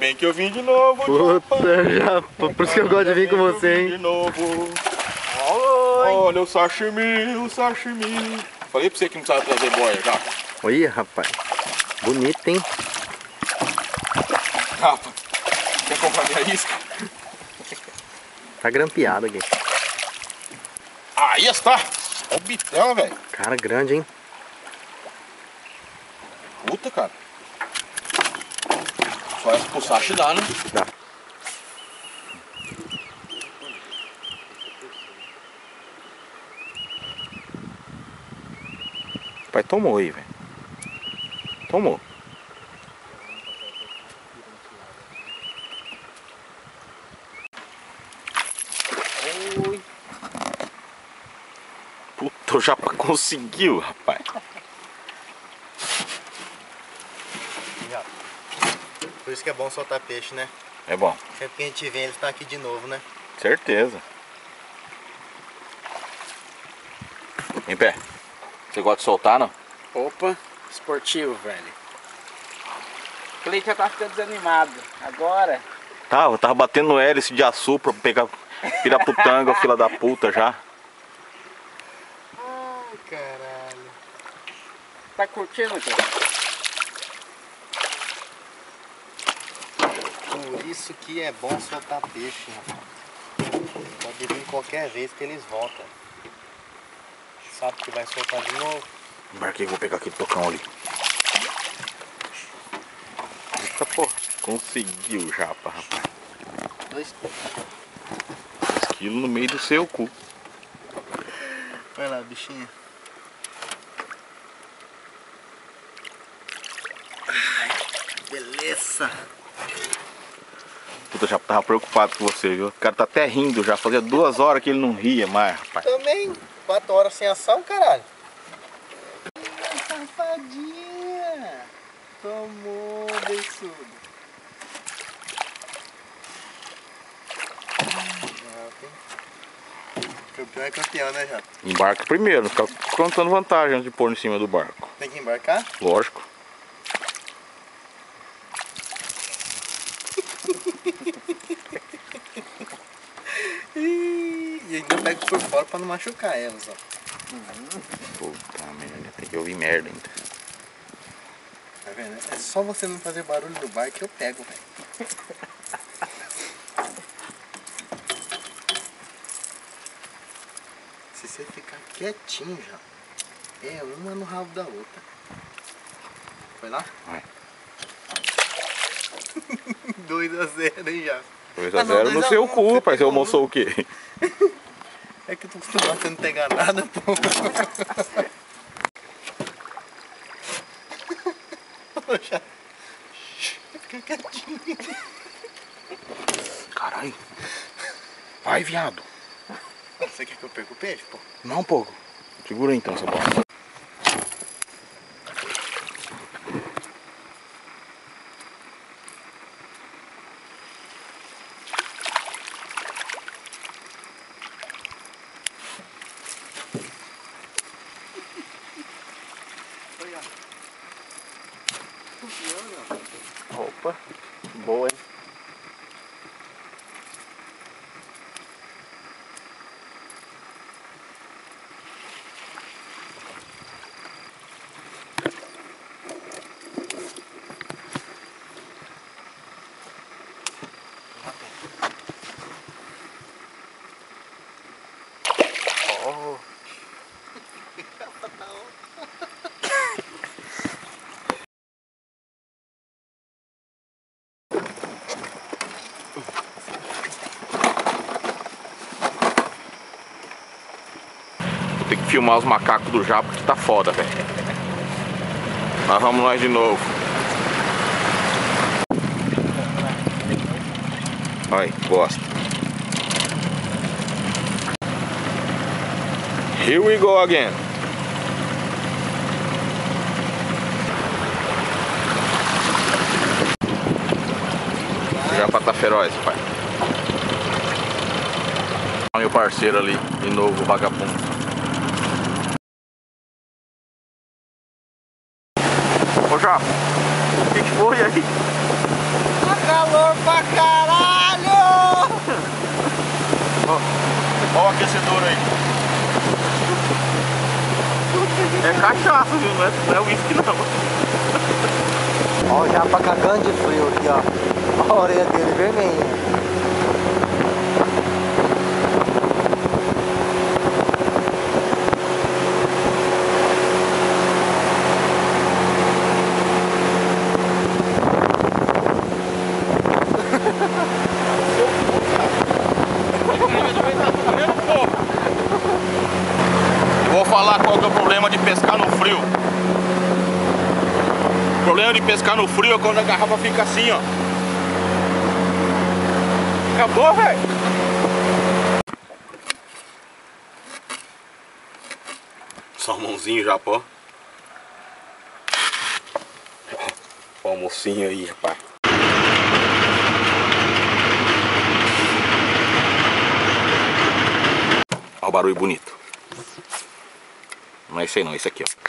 bem que eu vim de novo. Puta, já, por isso que eu gosto de vir com você, hein? De novo. Oi. Olha o sashimi, o sashimi. Falei pra você que não precisava trazer boia já. Olha, rapaz. Bonito, hein? Rafa, quer comprar minha isca? Tá grampeado aqui. Aí está. Olha o bitela, velho. Cara grande, hein? Puta, cara. Só essa pro sashi dá, né? Dá. Pai, tomou aí, velho. Tomou. Oi. Puta, o Japa conseguiu, rapaz. Por isso que é bom soltar peixe, né? É bom. Sempre que a gente vem, eles estão aqui de novo, né? Certeza. Em pé. Você gosta de soltar, não? Opa, esportivo, velho. O cliente já tá ficando desanimado. Agora. Tá, eu tava batendo no hélice de açúcar pra pegar piraputanga, fila da puta já. Ai, caralho. Tá curtindo, cara? Por isso que é bom soltar peixe, rapaz. Pode vir qualquer vez que eles voltam. Sabe que vai soltar de novo? Embarquei, vou pegar aquele tocão ali. Eita porra, conseguiu o Japa, rapaz. 2 quilos no meio do seu cu. Vai lá, bichinho. Ai, beleza. Puta, já tava preocupado com você, viu? O cara tá até rindo já. Fazia 2 horas que ele não ria mais, rapaz. Também, 4 horas sem ação, caralho. Safadinha. Tomou, beiçudo. Campeão é campeão, né, Jota? Embarca primeiro, não fica contando vantagem antes de pôr em cima do barco. Tem que embarcar? Lógico. E ainda pega por fora pra não machucar elas, ó. Puta merda, tem que ouvir merda ainda. Tá vendo? É só você não fazer barulho do barco que eu pego, velho. Se você ficar quietinho já, é uma no rabo da outra. Foi lá? Vai. 2-0, hein, já. 2-0 no seu cu, rapaz. Você almoçou o quê? É que eu tô acostumado a você não pegar nada, pô. Já. Fica quietinho. Caralho. Vai, viado. Você quer que eu perca o peixe, pô? Não, pô. Segura aí então essa bola. Opa, boa, hein? Oh. Vou ter que filmar os macacos do Japa que tá foda, velho. Mas vamos nós de novo. Ai, gosta. Here we go again. Japa tá feroz, pai. Olha meu parceiro ali, de novo, o vagabundo. Ô Japa, o que foi aí? Macaco. calor pra caralho! Ó o aquecedor aí. É cachaça, viu? Não é uísque não. Ó o japa cagando de frio aqui, ó. A orelha dele vermelha. Vou falar qual que é o problema de pescar no frio. O problema de pescar no frio é quando a garrafa fica assim, ó. Acabou, velho. Salmãozinho já, pô. Ó o almocinho aí, rapaz. Olha o barulho bonito. Não é esse aí não, esse aqui, ó.